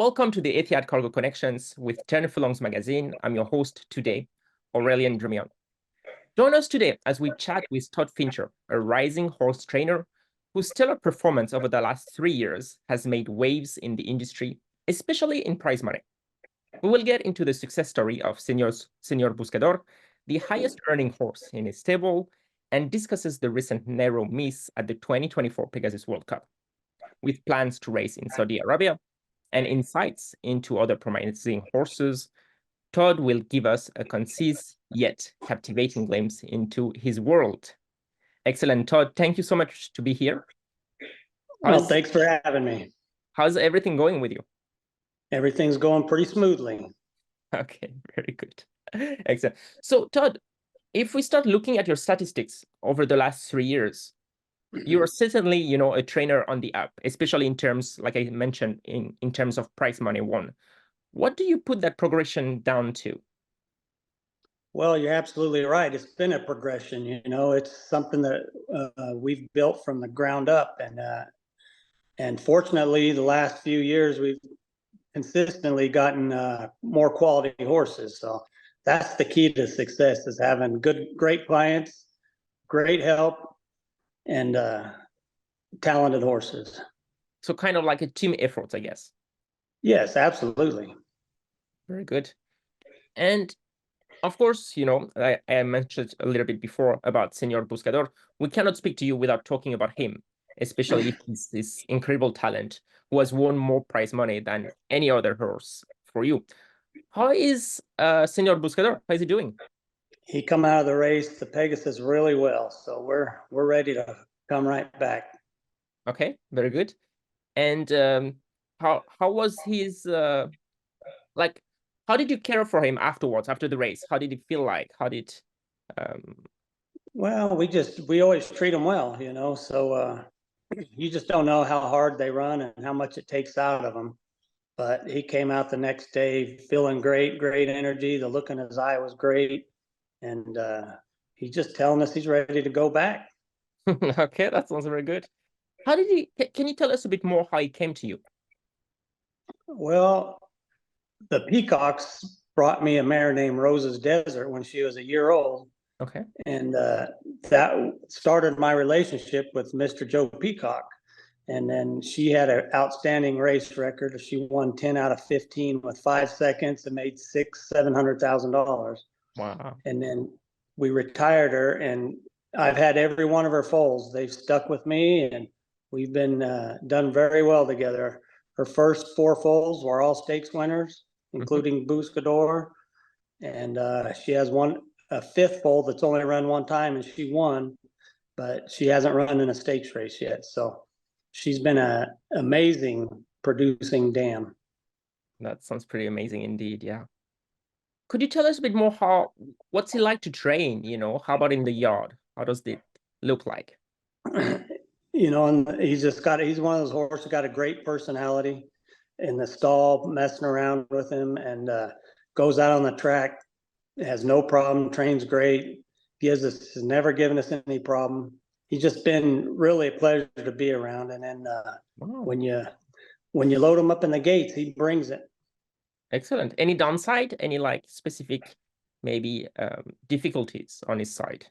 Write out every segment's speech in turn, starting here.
Welcome to the Etihad Cargo Connections with Turn Furlongs Magazine. I'm your host today, Aurelian Drimion. Join us today as we chat with Todd Fincher, a rising horse trainer whose stellar performance over the last 3 years has made waves in the industry, especially in prize money. We will get into the success story of Senor Buscador, the highest earning horse in his stable, and discusses the recent narrow miss at the 2024 Pegasus World Cup. With plans to race in Saudi Arabia and insights into other promising horses, Todd will give us a concise yet captivating glimpse into his world. Excellent, Todd. Thank you so much to be here. Well, thanks for having me. How's everything going with you? Everything's going pretty smoothly. Okay, very good. Excellent. So, Todd, if we start looking at your statistics over the last 3 years, you are certainly, a trainer on the up, especially in terms, like I mentioned, in terms of prize money won. What do you put that progression down to? Well, you're absolutely right. It's been a progression. It's something that we've built from the ground up, and fortunately, the last few years we've consistently gotten more quality horses. So that's the key to success: is having great clients, great help, and talented horses. So kind of like a team effort, I guess. Yes, absolutely. Very good. And of course, I mentioned a little bit before about Senor Buscador. We cannot speak to you without talking about him, especially his incredible talent, who has won more prize money than any other horse for you. How is Senor Buscador? How is he doing? He come out of the race, the Pegasus, really well. So we're ready to come right back. Okay, very good. And how was his how did you care for him afterwards, after the race? How did it feel like? How did Well, we always treat them well, so you just don't know how hard they run and how much it takes out of them. But he came out the next day feeling great energy. The look in his eye was great. And he's just telling us he's ready to go back. Okay, that sounds very good. Can you tell us a bit more how he came to you? Well, the Peacocks brought me a mare named Rose's Desert when she was a year old. Okay. And that started my relationship with Mr. Joe Peacock. And then she had an outstanding race record. She won 10 out of 15 with 5 seconds and made $700,000. Wow. And then we retired her, and I've had every one of her foals. They've stuck with me, and we've been done very well together. Her first 4 foals were all stakes winners, including Buscador. And she has a 5th foal that's only run 1 time, and she won, but she hasn't run in a stakes race yet. So she's been an amazing producing dam. That sounds pretty amazing indeed, yeah. Could you tell us a bit more what's he like to train, How about in the yard? How does it look like? And he's one of those horses who got a great personality in the stall, messing around with him, and goes out on the track, has no problem, trains great, has never given us any problem. He's just been really a pleasure to be around. And then Wow. when you load him up in the gates, he brings it. Excellent. Any downside? Any specific maybe difficulties on his side?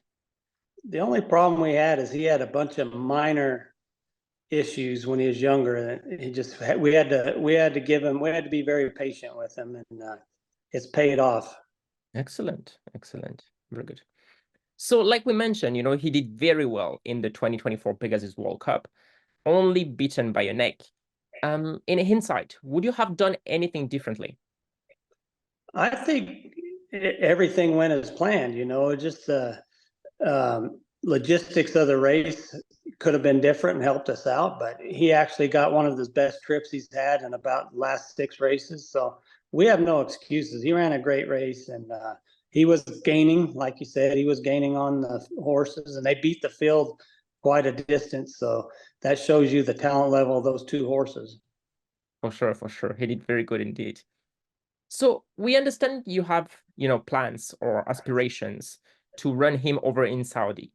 The only problem we had is he had a bunch of minor issues when he was younger. We had to be very patient with him, and it's paid off. Excellent. Very good. So like we mentioned, he did very well in the 2024 Pegasus World Cup, only beaten by a neck. In hindsight, would you have done anything differently? I think everything went as planned. Just the logistics of the race could have been different and helped us out, but he actually got one of the best trips he's had in about the last 6 races. So we have no excuses. He ran a great race, and he was gaining, like you said, he was gaining on the horses, and they beat the field quite a distance. So that shows you the talent level of those 2 horses. For sure. He did very good indeed. So we understand you have, plans or aspirations to run him over in Saudi.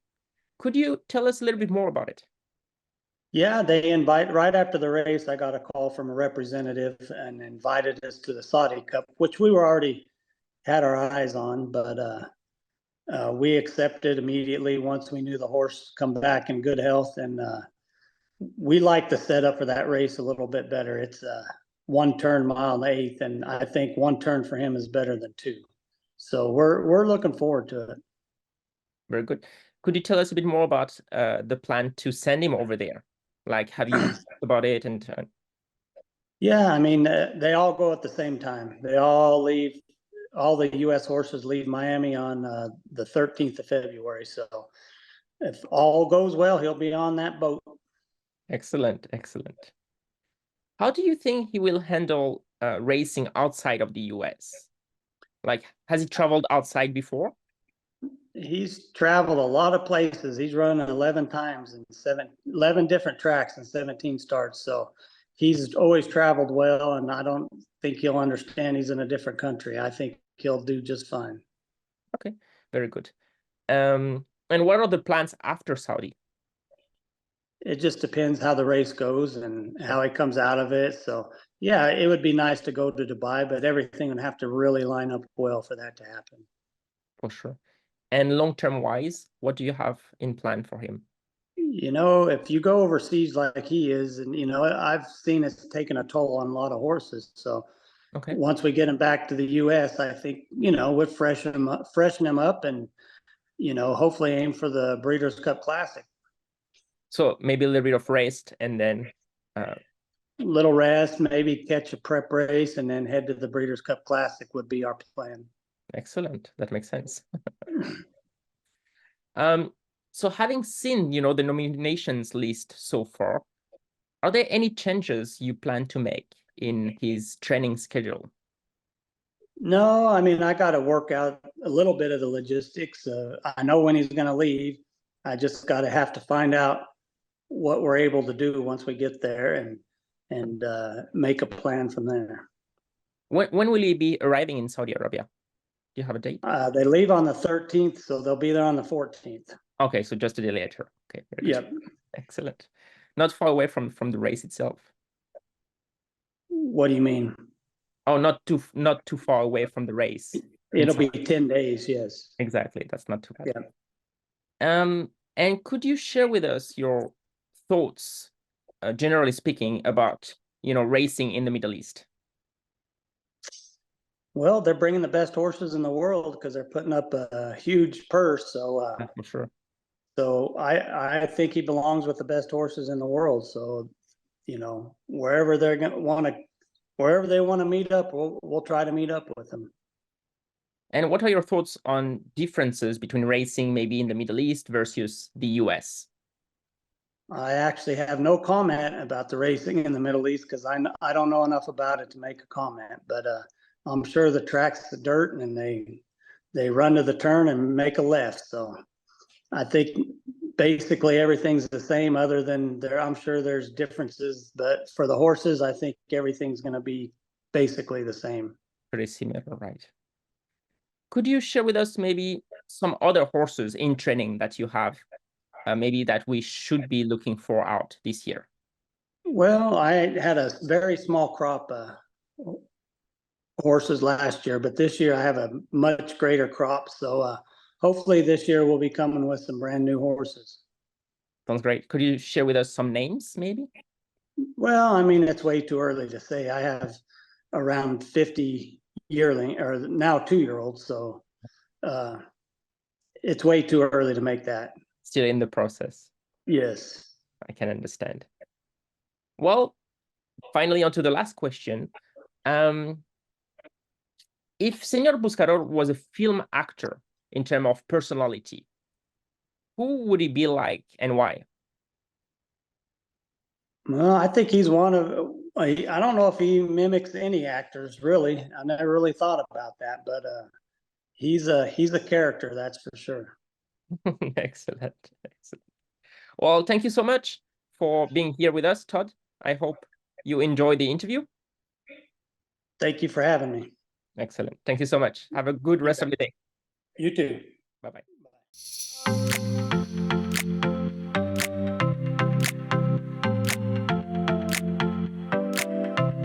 Could you tell us a little bit more about it? Yeah, right after the race, I got a call from a representative and invited us to the Saudi Cup, which we were already had our eyes on, but we accepted immediately once we knew the horse come back in good health, and we like the setup for that race a little bit better. It's a 1 turn mile and eighth, and I think 1 turn for him is better than 2. So we're looking forward to it. Very good. Could you tell us a bit more about the plan to send him over there? Like, have you thought about it? And Yeah, I mean, they all go at the same time. They all leave. All the U.S. horses leave Miami on the 13th of February. So if all goes well, he'll be on that boat. excellent, excellent. How do you think he will handle racing outside of the US? Like, has he traveled outside before? He's traveled a lot of places. He's run 11 times and 11 different tracks and 17 starts. So he's always traveled well, and I don't think he'll understand he's in a different country. I think he'll do just fine. Okay, very good. And what are the plans after Saudi? It just depends how the race goes and how he comes out of it. So yeah, it would be nice to go to Dubai, but everything would have to really line up well for that to happen. For sure. And long-term wise, what do you have in plan for him? You know, if you go overseas like he is, and you know, I've seen it's taken a toll on a lot of horses. So Okay. once we get him back to the US, I think, you know, we'll freshen him up and, you know, hopefully aim for the Breeders' Cup Classic. So maybe a little bit of rest and then little rest, maybe catch a prep race, and then head to the Breeders' Cup Classic would be our plan. excellent. That makes sense. So having seen, the nominations list so far, are there any changes you plan to make in his training schedule? No, I mean, I got to work out a little bit of the logistics. I know when he's going to leave. I just got to have to find out what we're able to do once we get there and make a plan from there. When will he be arriving in Saudi Arabia? Do you have a date? They leave on the 13th, so they'll be there on the 14th. Okay, so just a day later. Okay, very good. Yep. Excellent. Not far away from the race itself. What do you mean? Oh, not too far away from the race. It'll be 10 days, yes. Exactly. That's not too bad. Yeah. And could you share with us your thoughts, generally speaking, about racing in the Middle East? Well, they're bringing the best horses in the world because they're putting up a huge purse. So, For sure. So I think he belongs with the best horses in the world. So, you know, wherever they want to meet up, we'll try to meet up with them. And what are your thoughts on differences between racing maybe in the Middle East versus the US? I actually have no comment about the racing in the Middle East because I don't know enough about it to make a comment. But I'm sure the track's the dirt and they run to the turn and make a left. So I think basically everything's the same other than I'm sure there's differences, but for the horses, I think everything's going to be basically the same. Pretty similar, right? Could you share with us maybe some other horses in training that you have, maybe that we should be looking for out this year? Well, I had a very small crop of horses last year, but this year I have a much greater crop. So hopefully this year we'll be coming with some brand new horses. Sounds great. Could you share with us some names, maybe? Well, I mean, it's way too early to say. I have around 50 yearling or now 2-year-olds. So it's way too early to make that. Still in the process. Yes. I can understand. Well, finally, on to the last question. If Senor Buscador was a film actor in terms of personality, who would he be like and why? Well, I think he's one of, I don't know if he mimics any actors, really. I never really thought about that, but he's a character, that's for sure. Excellent. Excellent. Well, thank you so much for being here with us, Todd. I hope you enjoyed the interview. Thank you for having me. Excellent. Thank you so much. Have a good rest of the day. You too. Bye-bye. Bye.